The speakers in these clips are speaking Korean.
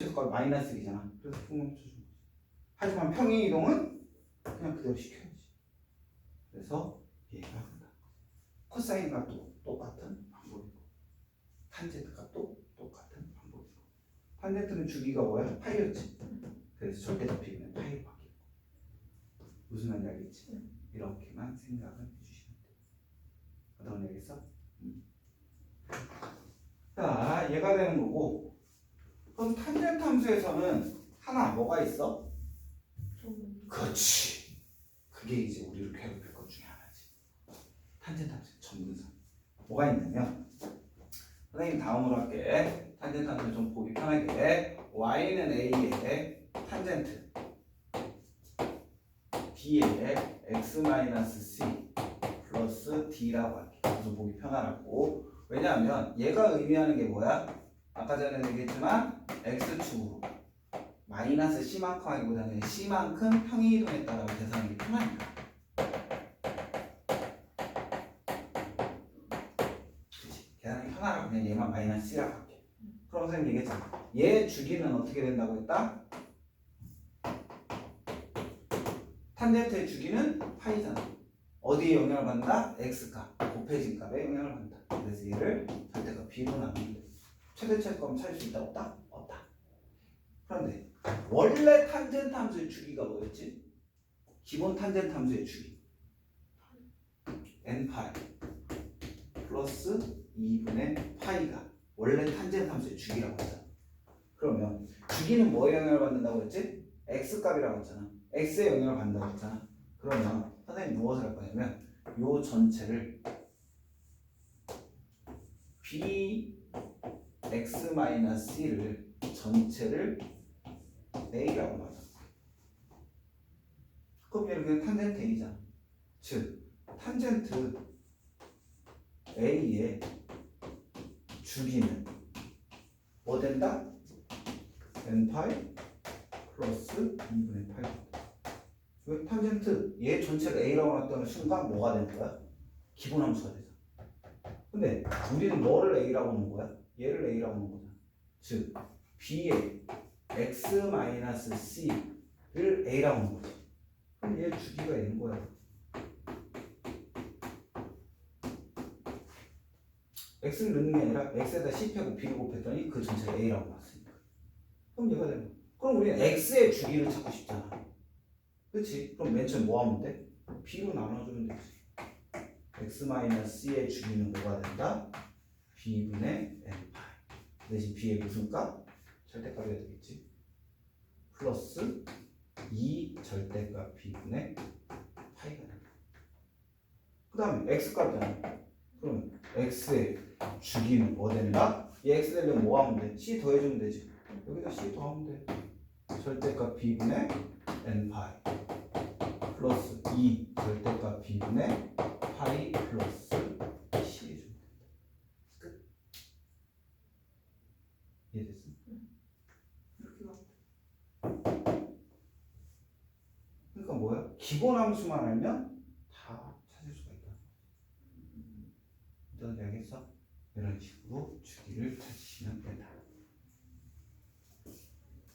최대값 마이너스 1이잖아. 그래서 분모를 쳐준 거지. 하지만 평행 이동은 그냥 그대로 시켜야지. 그래서 얘가 한다. 코사인 값도 똑같은 방법이고 탄젠트 값도 똑같은 방법이고 탄젠트는 주기가 뭐야? 파이였지. 그래서 절대값 비교는 파이로 바뀌고 무슨 말인지 알겠지? 이렇게만 생각을 해주시면 돼. 어떤 거 알겠어? 자, 얘가 되는 거고 그럼 탄젠트 함수에서는 하나 뭐가 있어? 그렇지. 그게 이제 우리를 괴롭힐 것 중에 하나지. 탄젠트 함수 전분선. 뭐가 있냐면 선생님 다음으로 할게. 탄젠트 함수 좀 보기 편하게. y는 a의 탄젠트 b의 x-c 플러스 d라고 할게. 그래서 보기 편하라고. 왜냐하면 얘가 의미하는 게 뭐야? 아까 전에 얘기했지만 x축으로 마이너스 c만큼 하기보다는 c만큼 평행이동했다라고 계산하기 편하니까. 그치? 계산하기 편하라고 그냥 얘만 마이너스 c라고 할게. 그럼 선생님 얘기했잖아. 얘 주기는 어떻게 된다고 했다? 탄젠트의 주기는 파이잖아. 어디에 영향을 받는다? x값, 곱해진 값에 영향을 받는다. 그래서 얘를 절대값 b로 나누는데 최대 최대값은 찾을 수 있다? 없다? 없다. 그런데 원래 탄젠트 함수의 주기가 뭐였지? 기본 탄젠트 함수의 주기 n파이 플러스 2분의 파이가 원래 탄젠트 함수의 주기라고 했잖아. 그러면 주기는 뭐에 영향을 받는다고 했지? x값이라고 했잖아. x에 영향을 받는다고 했잖아. 그러면 선생님 무엇을 할 거냐면 요 전체를 bx-c를 전체를 a라고 말하는 거야. 그럼 얘는 그냥 탄젠트 a잖아. 즉 탄젠트 a의 주기는 뭐 된다? n파이 플러스 2분의 파이. 그 탄젠트 얘 전체를 a라고 놨던 순간 뭐가 되는 거야? 기본 함수가 되잖아. 근데 우리는 뭐를 a라고 놓은 거야? 얘를 a라고 놓은 거잖아. 즉 b의 x-c를 a라고 놓은 거지. 그럼 얘 주기가 a인 거야. x를 넣는 게 아니라 x에다 c 빼고 b를 곱했더니 그 전체를 a라고 놨으니까. 그럼 얘가 되는 거야. 그럼 우리는 x의 주기를 찾고 싶잖아. 그치? 그럼 맨 처음 뭐 하면 돼? b로 나눠주면 되지. x-c의 주기는 뭐가 된다? b분의 n파이. 대신 b의 무슨 값? 절대값이 되겠지. 플러스 2 절대값 b분의 파이가 된다. 그 다음에 x값이잖아. 그럼 x의 주기는 뭐 된다? 얘 x 되려면 뭐 하면 돼? c 더해주면 되지. 여기다 c 더하면 돼. 절대값 b분의 n파이 플러스 2 절대값 b분의 파이 플러스 c 해주면 된다. 끝. 이해됐어? 이렇게 가면 돼. 그러니까 뭐야? 기본 함수만 알면 다 찾을 수가 있다. 너는 알겠어? 이런 식으로 주기를 찾으시면 된다.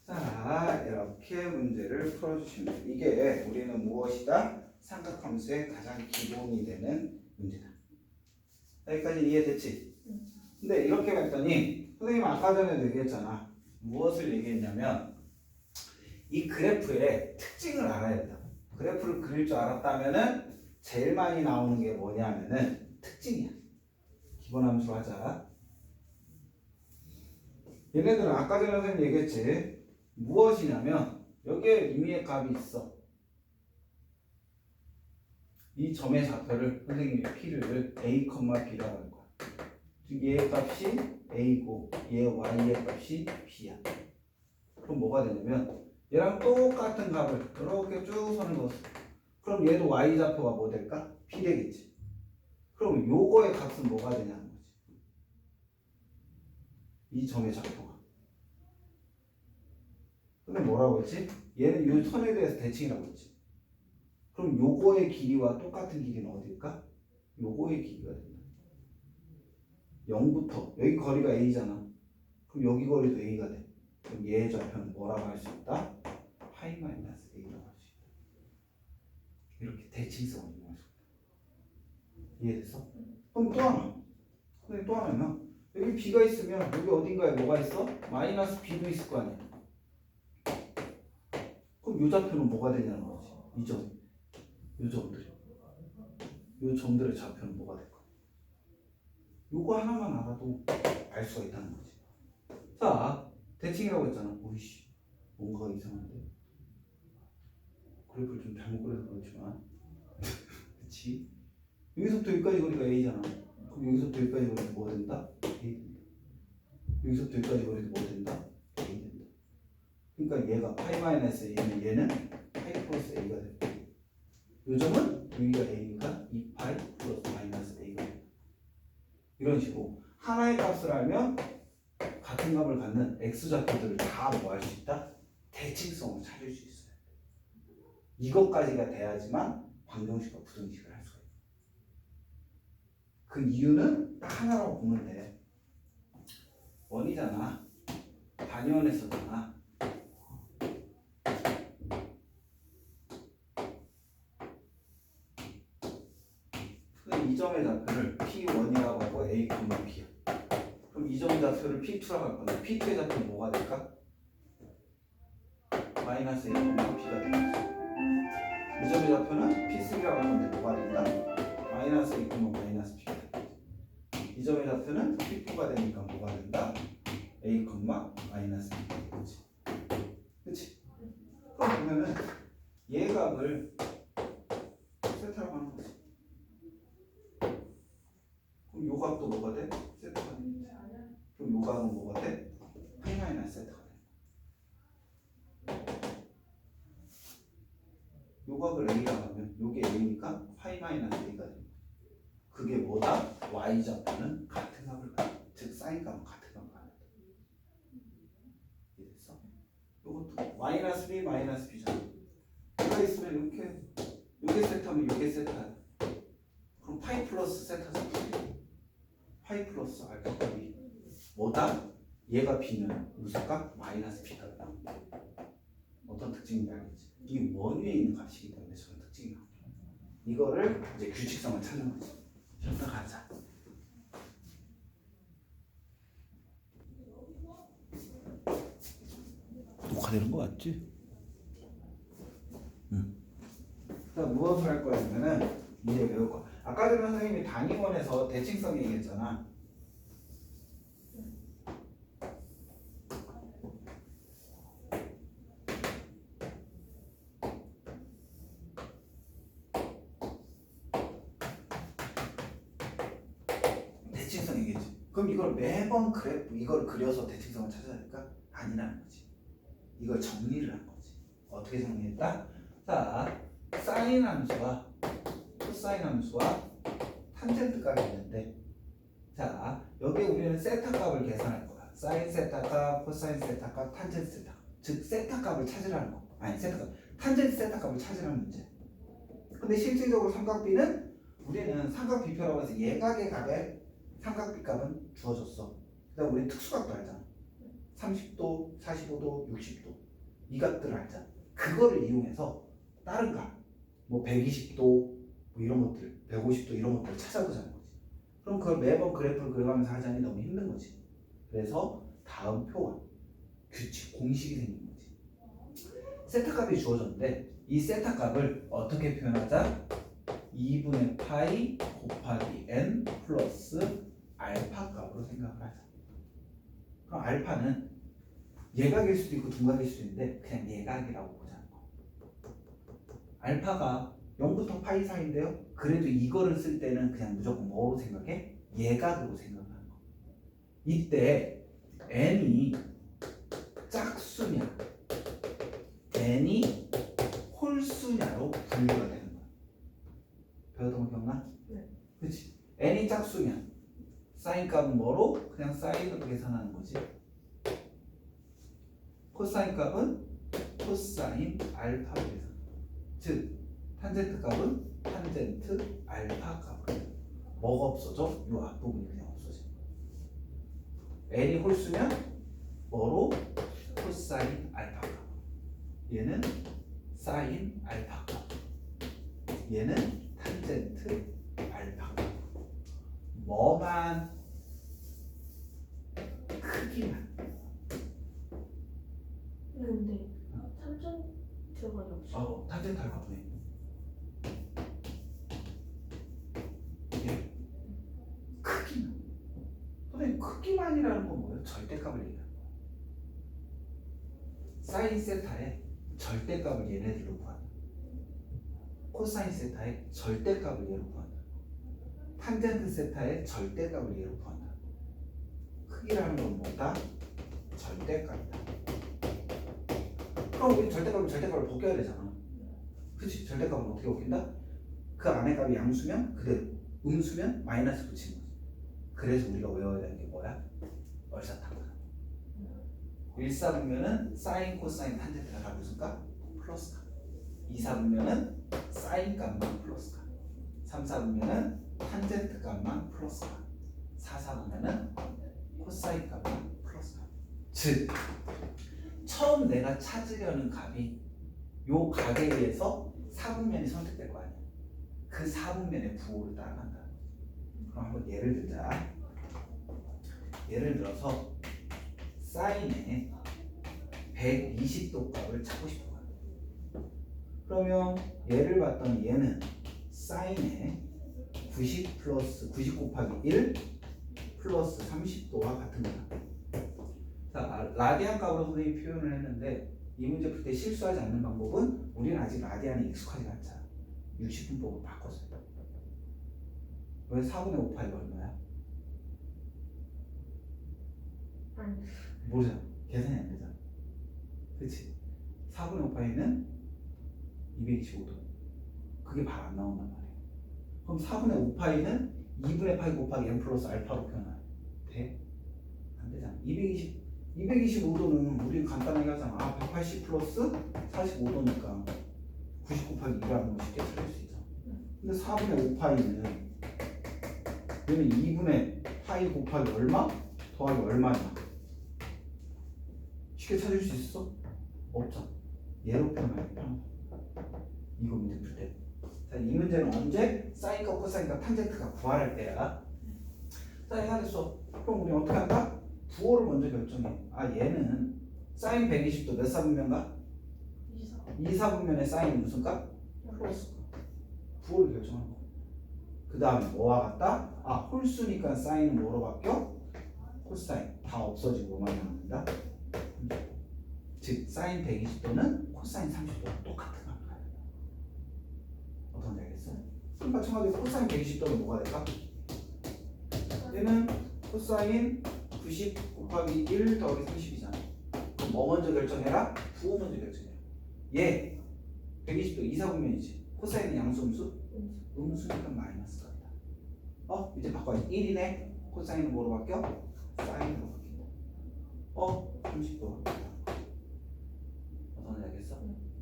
자, 이렇게 문제를 풀어주시면 돼. 이게 우리는 무엇이다? 삼각함수의 가장 기본이 되는 문제다. 여기까지 이해됐지? 근데 이렇게 했더니 선생님 아까 전에도 얘기했잖아. 무엇을 얘기했냐면 이 그래프의 특징을 알아야 된다. 그래프를 그릴 줄 알았다면은 제일 많이 나오는 게 뭐냐면은 특징이야. 기본 함수로 하자. 얘네들은 아까 전에 선생님 얘기했지. 무엇이냐면 여기에 임의의 값이 있어. 이 점의 좌표를 선생님이 p를 a, b라고 할 거야. 즉 얘의 값이 a고 얘 y의 값이 b야. 그럼 뭐가 되냐면 얘랑 똑같은 값을 이렇게 쭉 서는 거. 그럼 얘도 y 좌표가 뭐 될까? p 되겠지. 그럼 요거의 값은 뭐가 되냐는 거지. 이 점의 좌표가. 근데 뭐라고 했지? 얘는 요 선에 대해서 대칭이라고 했지. 그럼 요거의 길이와 똑같은 길이는 어딜까? 요거의 길이가 된다. 0부터 여기 거리가 a잖아. 그럼 여기 거리도 a가 돼. 그럼 얘의 좌표는 뭐라고 할 수 있다? 파이 마이너스 a라고 할 수 있다. 이렇게 대칭성을 이용할 수 있다. 이해됐어? 그럼 또 하나. 근데 또 하나는 여기 b가 있으면 여기 어딘가에 뭐가 있어? 마이너스 b도 있을 거 아니야. 그럼 이 좌표는 뭐가 되냐는 거지. 이 점, 이 점들이. 이 점들의 좌표는 뭐가 될까? 요거 하나만 알아도 알 수가 있다는 거지. 자, 대칭이라고 했잖아. 오이씨, 뭔가 이상한데. 그래프를 좀 잘못 그려서 그렇지만, 그치? 여기서부터 여기까지 거리가 a잖아. 그럼 여기서부터 여기까지 거리가 뭐가 된다? a 된다. 여기서부터 여기까지 거리도 뭐가 된다? a 된다. 그러니까 얘가 파이 마이너스 a면 얘는 파이 플러스 a가 된다. 요 점은 여기가 a니까 2파이 플러스 마이너스 a가 된다. 이런 식으로 하나의 값을 알면 같은 값을 갖는 x좌표들을 다 뭐 할 수 있다? 대칭성을 찾을 수 있어요. 이것까지가 돼야지만 방정식과 부등식을 할 수가 있어요. 그 이유는 딱 하나라고 보면 돼. 원이잖아. 단위원에서잖아. 이 점의 좌표를 P1이라고 하고 A, P야. 그럼 이 점의 좌표를 P2라고 할 건데 P2의 좌표는 뭐가 될까? 마이너스 A, P가 되겠지. 이 점의 좌표는 P3라고 할 건데 뭐가 된다? 마이너스 A, 마이너스 P가 되겠지. 이 점의 좌표는 P4가 되니까 뭐가 된다? A, 마이너스 P가 되겠지. 그치? 그럼 보면은 얘 값을 세타라고 하는 거지. 그럼 요 값도 뭐가 돼? 세타가 되겠지. 그럼 요 값은 뭐가 돼? 파이 마이너스 세타가 돼. 요 값을 a라고 하면 요게 a니까 파이 마이너스 a가 돼. 그게 뭐다? y좌표는 같은 값을 갖다. 즉 사인 값은 같은 값을 갖다. 이해됐어? 요것도 마이너스 b 마이너스 b잖아. 이거 있으면 요게 세타면 요게 세타야. 그럼 파이 플러스 세타잖아. 파이 플러스 알파 값이 뭐다? 얘가 b는 무슨 값? 마이너스 b값이다. 어떤 특징인지 알겠지? 이 원위에 있는 값이기 때문에 저런 특징이 나와요. 이거를 이제 규칙성을 찾는 거지. 자, 가자. 녹화되는 거 맞지? 응. 자, 무엇을 할 거냐면은 이제 배울 거. 아까 전에 선생님이 단위원에서 대칭성 얘기했잖아. 대칭성 얘기했지. 그럼 이걸 매번 그래프 이걸 그려서 대칭성을 찾아야 될까? 아니라는 거지. 이걸 정리를 한 거지. 어떻게 정리했다? 자, 사인 함수와 코사인 함수와 탄젠트 값이 있는데, 자, 여기 우리는 세타 값을 계산할 거야. 사인 세타 값, 코사인 세타 값, 탄젠트 세타 값. 즉 세타 값을 찾으라는 거. 아니 세타 값, 탄젠트 세타 값을 찾으라는 문제. 근데 실질적으로 삼각비는 우리는 삼각비표라고 해서 예각의 값에 삼각비 값은 주어졌어. 그다음 우리 특수각도 알잖아. 30도, 45도, 60도 이 값들을 알잖아. 그거를 이용해서 다른 값, 뭐 120도 뭐 이런 것들, 150도 이런 것들을 찾아보자는 거지. 그럼 그걸 매번 그래프를 그려가면서 하자니 너무 힘든 거지. 그래서 다음 표와 규칙, 공식이 생긴 거지. 세타 값이 주어졌는데 이 세타 값을 어떻게 표현하자? 2분의 파이 곱하기 n 플러스 알파 값으로 생각을 하자. 그럼 알파는 예각일 수도 있고 둔각일 수도 있는데 그냥 예각이라고 보자는 거. 알파가 0부터 파이 사이인데요. 그래도 이거를 쓸 때는 그냥 무조건 뭐로 생각해? 예각으로 생각하는 거. 이때 n이 짝수냐 n이 홀수냐로 분류가 되는 거야. 배웠던 거 기억나? 네. 그렇지. n이 짝수면 사인 값은 뭐로? 그냥 사인으로 계산하는 거지. 코사인 값은 코사인 알파로 계산. 즉 탄젠트 값은 탄젠트 알파 값으로. 뭐가 없어져? 이 앞부분이 그냥 없어져. n이 홀수면 뭐로? 코사인 알파값. 얘는 사인 알파값. 얘는 탄젠트 알파값. 뭐만 크기만. 근데 탄전 들어가지 없어. 탄젠트 알파네. 예. 크기만. 선생님 크기만이라는 건 뭐예요? 절대값을 얘기하는 거예요. 사인 세타의 절대값을 얘네들로 구한다. 코사인 세타의 절대값을 얘로 구한다. 탄젠트 세타의 절대값을 얘로 구한다. 크기라는 건 뭐다? 절대값이다. 그럼 우리 절대값을 벗겨야 되잖아. 그치? 절대값은 어떻게 벗긴다? 그 안에 값이 양수면 그대로, 음수면 마이너스 붙이는 거지. 그래서 우리가 외워야 되는 게 뭐야? 얼사탕. 1사분면은 사인, 코사인, 탄젠트가 다 무슨 값? 플러스 값. 2사분면은 사인 값만 플러스 값. 3사분면은 탄젠트 값만 플러스 값. 4사분면은 코사인 값만 플러스 값. 즉 처음 내가 찾으려는 값이 요 값에 의해서 4분면이 선택될 거 아니야. 그 4분면의 부호를 따라간다. 그럼 한번 예를 들자. 예를 들어서 사인의 120도 값을 찾고 싶어. 그러면 얘를 봤더니 얘는 사인의 90 플러스 90 곱하기 1 플러스 30도와 같은 거야. 자, 라디안 값으로 선생님이 표현을 했는데 이 문제 풀 때 실수하지 않는 방법은 우리는 아직 라디안이 익숙하지 않잖아. 60분법으로 바꿨어요. 왜 4분의 5파이가 얼마야? 아니. 모르잖아. 계산이 안 되잖아. 그치? 4분의 5파이는 225도. 그게 바로 안 나온단 말이야. 그럼 4분의 5파이는 2분의 파이 곱하기 n 플러스 알파로 표현하면 돼? 안 되잖아. 225도는 우리는 간단하게 하잖아. 180 플러스 45도니까 90 곱하기 2라는 거 쉽게 찾을 수 있잖아. 근데 4분의 5파이는 얘는 2분의 파이 곱하기 얼마? 더하기 얼마냐? 쉽게 찾을 수 있어? 없잖아. 얘로 표현하기 편하다. 이거 문제 풀 때. 자, 이 문제는 언제? 사인과 코사인과 탄젠트가 구할 때야. 자, 얘가 됐어. 그럼 우리 어떻게 한다? 부호를 먼저 결정해. 얘는 사인 120도 몇 사분면가? 2사분면의 사인은 무슨 값? 플러스 값. 부호를 결정하는 거. 그 다음에 뭐와 같다? 홀수니까 사인은 뭐로 바뀌어? 코사인. 다 없어지고 뭐만 남는다? 즉 사인 120도는 코사인 30도랑 똑같은 겁니다. 어떤지 알겠어? 그럼 마찬가지로 코사인 120도는 뭐가 될까? 얘는 코사인 90 곱하기 1 더하기 30이잖아. 그럼 뭐 먼저 결정해라? 부호 먼저 결정해라. 얘 120도 2사분면이지. 코사인은 양수 음수? 음수니까 마이너스 값이다. 이제 바꿔야지. 1이네. 코사인은 뭐로 바뀌어? 사인으로 바뀐다. 30도가 바뀐다. 어떤지 알겠어?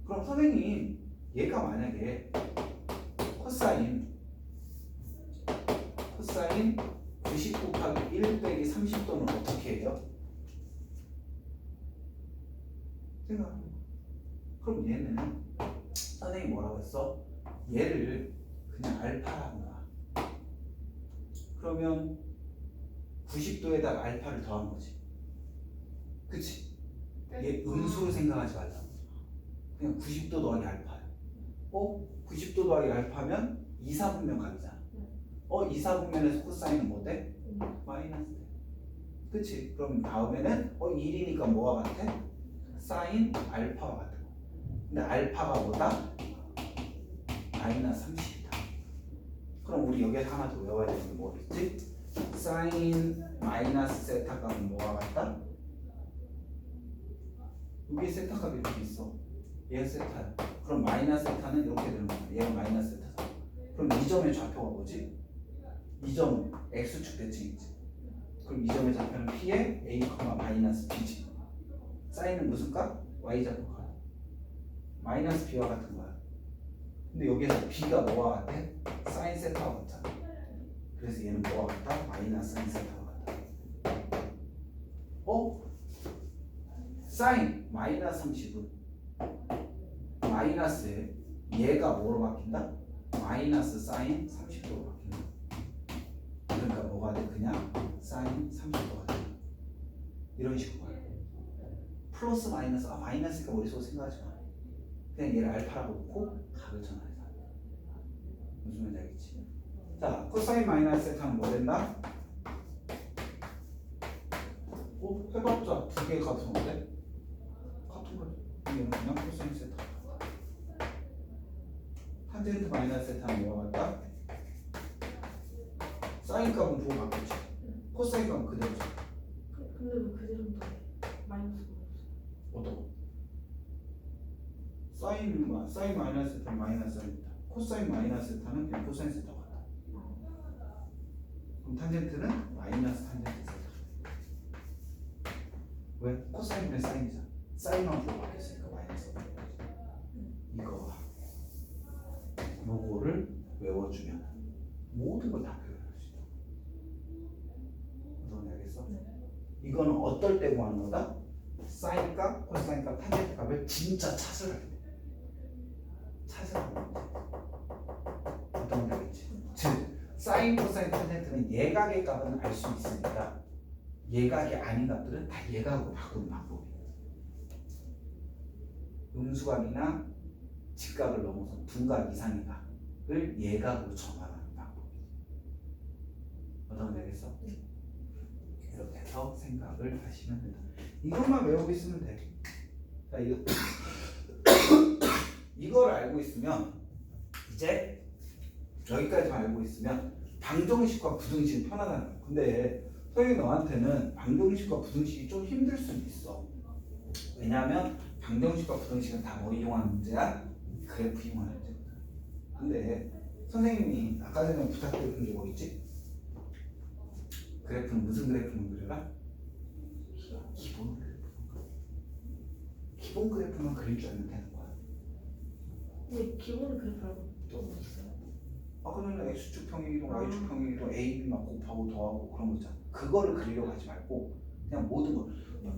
그럼 선생님 얘가 만약에 코사인 90 곱하기 1 빼기 30도는 어떻게 해요? 생각해봐. 그럼 얘는 선생님이 뭐라고 했어? 얘를 그냥 알파라고 놔. 그러면 90도에다가 알파를 더한 거지. 그치? 얘 음수로 생각하지 말라고. 그냥 90도 더하기 알파야. 90도 더하기 알파면 2사분면 값이잖아. 2사분면에서 코사인은 뭐 돼? 마이너스 돼. 그치? 그럼 다음에는 1이니까 뭐와 같아? 사인 알파와 같은 거. 근데 알파가 뭐다? 마이너스 30이다. 그럼 우리 여기에서 하나 더 외워야 되는 게 뭐겠지? 사인 마이너스 세타 값은 뭐와 같다? 여기에 세타 값이 이렇게 있어. 얘가 세타야. 그럼 마이너스 세타는 이렇게 되는 거야. 얘가 마이너스 세타잖아. 그럼 이 점의 좌표가 뭐지? 이 점은 x축 대칭이지. 그럼 이 점의 좌표는 p의 a, 마이너스 b지. 사인은 무슨 값? y좌표가 마이너스 b와 같은 거야. 근데 여기에서 b가 뭐와 같아? 사인 세타와 같잖아. 그래서 얘는 뭐와 같다? 마이너스 사인 세타와 같다. 사인 마이너스 30은 마이너스에 얘가 뭐로 바뀐다? 마이너스 사인 30도로 바뀐다. 그러니까 뭐가 돼? 그냥 사인 30도가 돼. 이런 식으로 가요. 플러스 마이너스, 마이너스니까 머릿속으로 생각하지 마. 그냥 얘를 알파라고 놓고 값을 전환해서. 무슨 말인지 알겠지? 자, 코사인 마이너스 세타는 뭐 된다? 해봤자 두 개의 값은 어때? 같은 거죠. 얘는 그냥 코사인 세타. 탄젠트 마이너스 세타는 뭐가 같다? 사인 값은 주고 바뀌었지. 코사인 값은 그대로죠. 근데 왜 그대로인데 마이너스가 없어? 어떤 거? 사인 마이너스 세타 마이너스 세타. 코사인 마이너스 세타는 그냥 코사인 세타가 같다. 그럼 탄젠트는 마이너스 탄젠트 세타. 왜? 코사인분의 사인이잖아. 사인만 주고 바뀌었으니까 마이너스. 이거 요거를 외워주면 모든 걸 다 표현할 수 있다. 무슨 말인지 알겠어? 이거는 어떨 때 구하는 거다? 사인 값, 코사인 값, 탄젠트 값을 진짜 찾으라. 찾으라고. 어떤 건 알겠지? 즉, 사인, 코사인, 탄젠트는 예각의 값은 알 수 있으니까 예각이 아닌 값들은 다 예각으로 바꾸는 방법이에요. 음수각이나 직각을 넘어서 분각 이상의 각을 예각으로 전환하는 방법이에요. 어떤 건 알겠어? 이렇게 해서 생각을 하시면 된다. 이것만 외우고 있으면 돼. 자, 이걸 알고 있으면 이제 여기까지만 알고 있으면 방정식과 부등식은 편하다는 거야. 근데 선생님 너한테는 방정식과 부등식이 좀 힘들 수는 있어. 왜냐하면 방정식과 부등식은 다 뭐 이용하는 문제야? 그래프 이용하는 문제거든. 근데 선생님이 아까 전에 부탁드린 게 뭐 있지? 그래프는 무슨 그래프만 그려라? 기본 그래프. 기본 그래프만 그릴 줄 알면 되는 거야. 근데 기본 그래프 말고 또 뭐 있어요? 그러면 x축 평행이동, y축 평행이동, a, b만 곱하고 더하고 그런 거 있잖아. 그거를 그리려고 하지 말고 그냥 모든 거.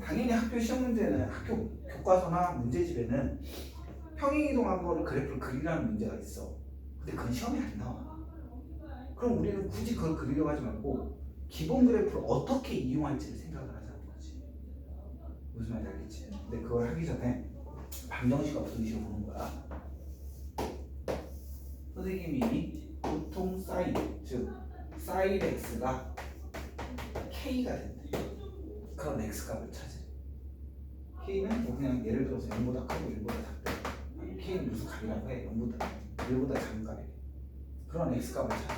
당연히 학교 시험 문제는 학교 교과서나 문제집에는 평행이동한 거를 그래프를 그리라는 문제가 있어. 근데 그건 시험에 안 나와. 그럼 우리는 굳이 그걸 그리려고 하지 말고 기본 그래프를 어떻게 이용할지를 생각을 하자는 거지. 무슨 말인지 알겠지? 근데 그걸 하기 전에 방정식과 부등식을 보는 거야. 선생님이 보통 사인, 즉 사인 x가 k가 된대. 그런 x값을 찾으래. k는 뭐 그냥 예를 들어서 0보다 크고 1보다 작대. 아니 k는 무슨 값이라고 해. 0보다 1보다 작은 값이래. 그런 x값을 찾아.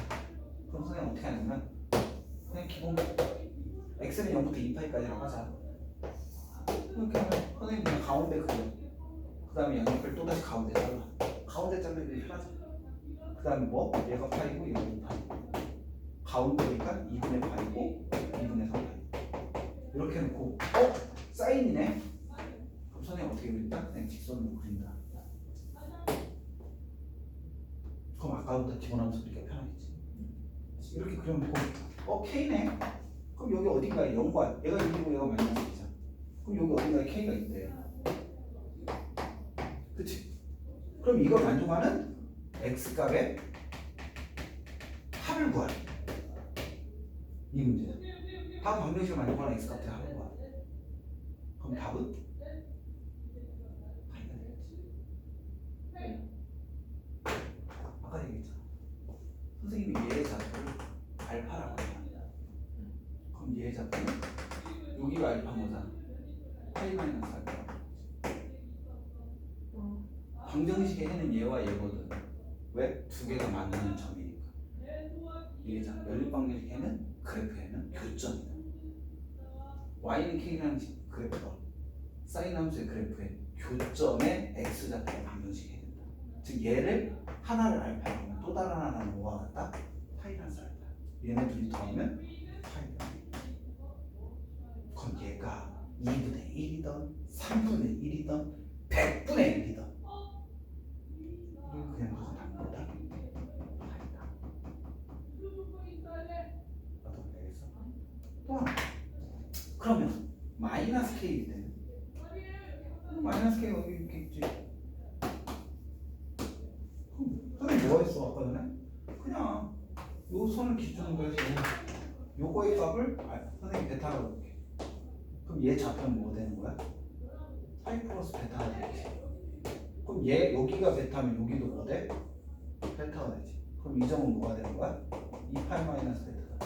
그럼 선생님 어떻게 하냐면 그냥 기본 x는 0부터 2파이까지라고 하자. 이렇게 하면 선생님 그냥 가운데 그려. 그 다음에 양옆을 또다시 가운데 잘라. 가운데 자르는 게 편하죠. 그 다음에 뭐? 얘가 파이고 얘가 2파이고 가운데니까 2분의 파이고 2분의 3파이고 이렇게 놓고 사인이네? 그럼 선생님 어떻게 그린다? 그냥 직선으로 그린다. 그럼 아까보다 기본 함수 그리기가 편하겠지. 이렇게 그려놓고 K네? 그럼 여기 어딘가에 0과 얘가 1이고 얘가 마이너스이잖아. 그럼 여기 어딘가에 K가 있대. 그치? 그럼 이걸 만족하는 X값의 합을 구하래. 이 문제야. 다음 방정식을 만족하는 X값의 합을 구하래. 그럼 답은? 파이가 되겠지. 아까 얘기했잖아. 선생님이 얘의 좌표를 알파라고 합니다. 그럼 얘의 좌표는 여기가 알파인 거잖아. 파이 마이너스 알파. 방정식의 해는 얘와 얘거든. 왜? 두 개가 만나는 점이니까. 얘잖아. 연립방정식 해는 그래프 해는 교점이다. y는 k라는 그래프가 사인 함수의 그래프에 교점의 x좌표의 방정식이 해야 된다. 즉 얘를 하나를 알파로 하면 또 다른 하나는 뭐와 같다? 파이라서 알파. 얘네 둘이 더하면 파이다. 그럼 얘가 2분의 1이던 3분의 1이던 100분의 1이던 그냥 무슨 답보다 파이다. 어떤 거 되겠어? 또 하나. 그러면 마이너스 k일 때는 K 여기 이렇게 있지. 그럼 선생님 뭐 했어 아까 전에? 그냥 요 선을 기준으로 해서 요거의 값을 선생님 베타라고 볼게. 그럼 얘 좌표는 뭐 되는 거야? 파이 플러스 베타가 되겠지. 그럼 얘 여기가 베타면 여기도 뭐 돼? 베타가 되지. 그럼 이 점은 뭐가 되는 거야? 2파이 마이너스 베타다.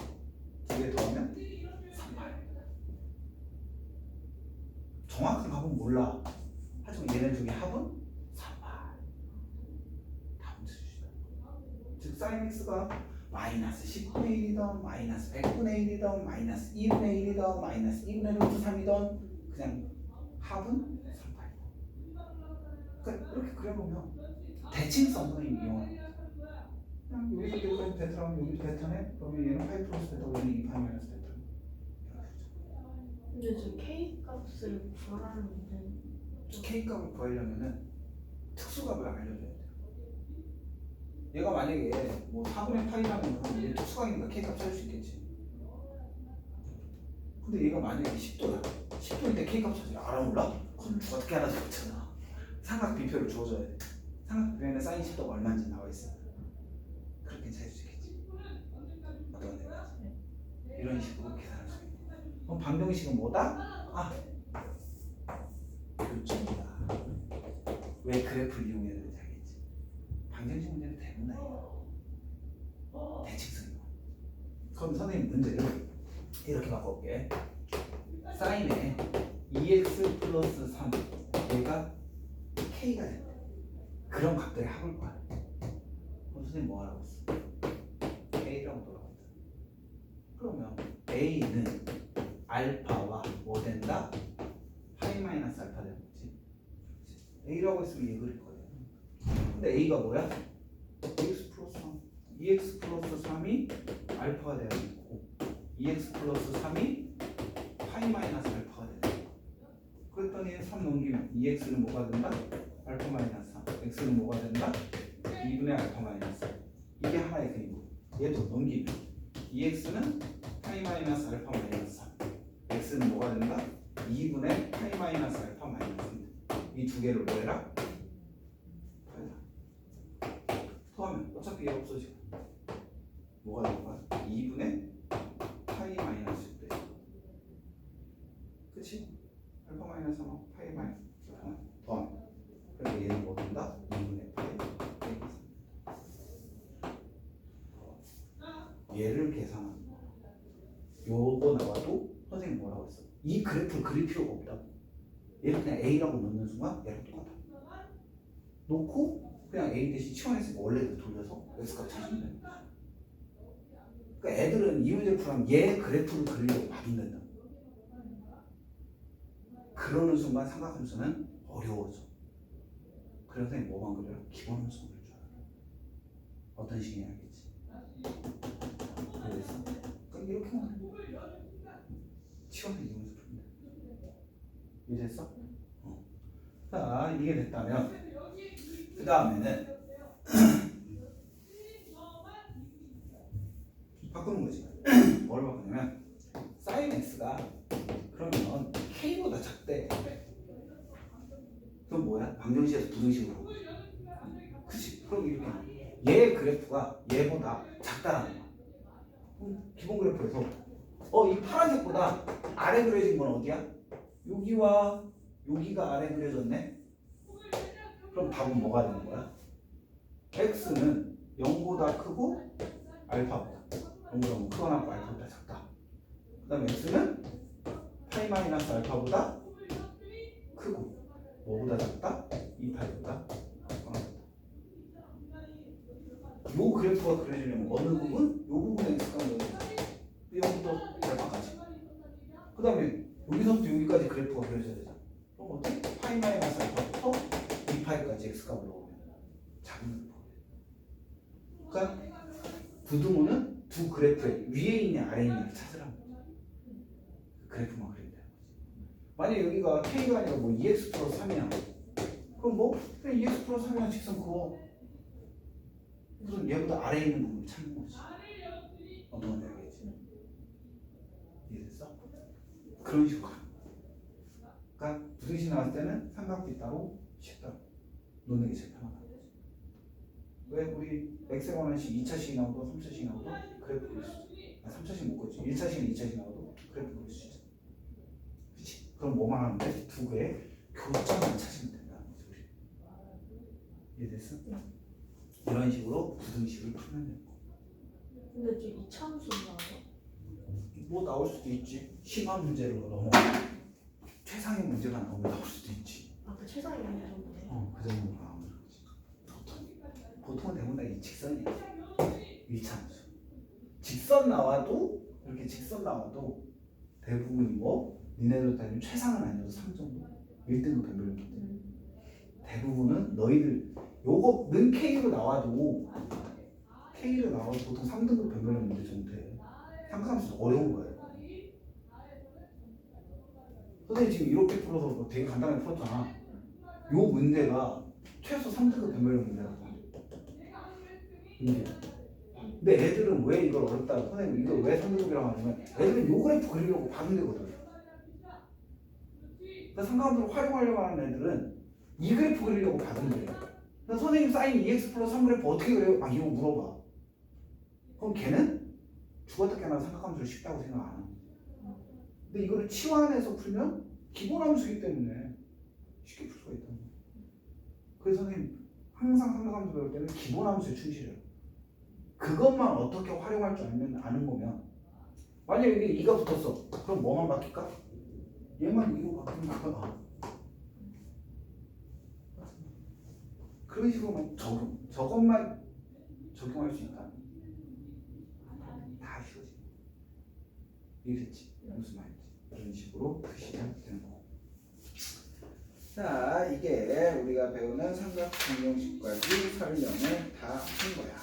두 개 더하면 3파이. 정확한 값은 몰라. 하지만 얘네 중에 합은 3파이. 다 훔쳐주시다. 즉 사인 x가 마이너스 10분의 1이던 마이너스 100분의 1이던 마이너스 2분의 1이던 마이너스 2분의 루트 3이던 그냥 합은 3파이. 그러니까 이렇게 그려보면 대칭성 선생님 이용하는 거야. 그냥 여기서 여기까지 베타라면 여기도 베타네? 그러면 얘는 파이 플러스 베타고 얘는 2파이 마이너스 베타. 근데 저 K 값을 구하라는 문제는 K 값을 구하려면은 특수값을 알려줘야 돼. 얘가 만약에 뭐 4분의 파이라면 얘 특수각이니까 K 값 찾을 수 있겠지. 근데 얘가 만약에 10도야. 10도일 때 K 값 찾으려 알아 몰라? 그럼 어떻게 하나 적잖아. 삼각 비표를 주어줘야 돼. 삼각 비표에는 사인 10도가 얼마인지 나와 있어. 그렇게 찾을 수 있겠지. 어떤 내가 이런 식으로 계산할 수 있는. 그럼 방정식은 뭐다? 아, 교점이다. 왜 그래프를 이용해야 되는지 알겠지? 방정식 문제는 대부분 아니야. 대칭성이. 그럼 선생님 문제를 이렇게 바꿔볼게. 사인에 2x 플러스 3 얘가 k가 된다. 그런 값들의 합을 구하는 거야. 그럼 선생님 뭐 하라고 했어? a라고 돌아간다. 그러면 a는 알파와 뭐 된다? 파이 마이너스 알파 되는 거지. a라고 했으면 얘 그릴 거예요. 근데 a가 뭐야? 2x 플러스 3. 2x 플러스 3이 알파가 되는 거고 2x 플러스 3이 파이 마이너스 알파가 되는 거야. 그랬더니 3 넘기면 2x는 뭐가 된다? 알파 마이너스 3. x는 뭐가 된다? 2분의 알파 마이너스 3. 이게 하나의 그림이고 얘도 넘기면 2x는 파이 마이너스 알파 마이너스 3. x는 뭐가 된다? 2분의 파이 마이너스 알파 마이너스 3. 이 두 개를 뭐 해라? 더하면 어차피 얘 없어지고 뭐가 될 거야? 2분의 파이 마이너스 6대. 그치? 알파 마이너스 3하고 파이 마이너스 3 더하면 그래서 얘는 뭐 된다? 2분의 파이 빼기 3. 얘를 계산하는 거야. 요거 나와도 선생님 뭐라고 했어? 이 그래프를 그릴 필요가 없다고. 얘를 그냥 A라고 넣는 순간 얘랑 똑같아. 놓고 그냥 A 대신 치환했으니까 원래대로 돌려서 X값 찾으면 되는 거야. 그러니까 애들은 이 문제를 풀면 얘 그래프를 그리려고 봐준단다. 그러는 순간 삼각함수는 어려워져. 그래서 선생님 뭐만 그려요? 기본 함수만 그릴 줄 알아. 어떤 식인지 알겠지? 그래서 그러니까 이렇게만 해. 치환해 이 문제 풀면 돼. 이해됐어? 자, 이게 됐다면 그 다음에는 바꾸는 거지. 뭘 바꾸냐면 사인 x가 그러면 k보다 작대. 그럼 뭐야? 방정식에서 부등식으로. 그치? 그럼 이렇게 얘 그래프가 얘보다 작다라는 거야. 기본 그래프에서 이 파란색보다 아래 그려진 건 어디야? 여기와 여기가 아래 그려졌네? 그럼 답은 뭐가 되는 거야? x는 0보다 크고 알파보다 0보다 크거나 알파보다 작다. 그 다음에 x는 파이 마이너스 알파보다 크고 뭐보다 작다? 2파이보다 크거나 작다. 요 그래프가 그려지려면 어느 부분? 요 부분에 x가 넣어야 돼. 여기부터 알파까지. 그 다음에 여기서부터 여기까지 그래프가 그려져야 되잖아. 그럼 어떻게? 파이 마이너스 알파부터 2파이까지 x값을 넣으면 작은 그래프. 그러니까 부등호는 두 그래프의 위에 있냐 아래에 있냐를 찾으라는 거지. 그래프만 그리면 되는 거지. 만약에 여기가 k가 아니라 뭐 2x 플러스 3이야. 그럼 뭐 그냥 2x 플러스 3이랑 직선 그어. 그럼 얘보다 아래에 있는 부분을 찾는 거지. 어떤 건지 알겠지? 이해됐어? 그런 식으로 가는 거야. 그러니까 부등식 나왔을 때는 삼각비 따로 식 따로 놓는 게 제일 편하다. 왜 우리 x에 관한 식 2차식이 나오도 3차식이 나오도 그래프 그릴 수 있어. 3차식 못 그리지. 1차식은 2차식 나오도 그래프 그릴 수 있어. 그치? 그럼 뭐만 하면 돼? 두 개의 교점만 찾으면 된다는 거지 우리. 이해됐어? 이런 식으로 부등식을 풀면 되는 거. 근데 지금 이차함수 나와요? 뭐 나올 수도 있지. 심화 문제로 넘어가. 최상의 문제가 나오면 나올 수도 있지. 아까 최상위 문제인데. 그 정도 나오는 거지. 보통은 대부분 다 이 직선이야. 1차함수. 직선 나와도 이렇게 직선 나와도 대부분이 뭐 니네들 따지면 최상은 아니어도 3 정도. 1등급 변별력인데 대부분은 너희들 요거 는 K로 나와도 보통 3등급 변별력 문제 정도 돼. 삼각함수 어려운 거예요. 선생님 지금 이렇게 풀어서 되게 간단하게 풀었잖아. 요 문제가 최소 3등급 변별력 문제라고. 근데 애들은 왜 이걸 어렵다, 선생님 이걸 왜 3등급이라고 하냐면 애들은 요 그래프 그리려고 받은 데거든. 그러니까 삼각함수를 활용하려고 하는 애들은 이 그래프 그리려고 받은 거예요. 그래서 선생님 사인 2x 플러스 3 그래프 어떻게 그려요? 막 이거 물어봐. 그럼 걔는 죽었다 깨어나 삼각함수를 쉽다고 생각 안 합니다. 근데 이거를 치환해서 풀면 기본함수이기 때문에 쉽게 풀 수가 있다는 거예요. 그래서 선생님 항상 삼각함수 배울 때는 기본함수에 충실해요. 그것만 어떻게 활용할 줄 아는 거면, 만약에 여기 2가 붙었어. 그럼 뭐만 바뀔까? 얘만 2로 바뀌는 거야. 그런 식으로만 저것만 적용할 수 있다. 다 쉬워지. 이랬지. 무슨 말인지. 이런 식으로 표시가 되는 거고. 자, 이게 우리가 배우는 삼각정형식까지 설명을 다 한 거야.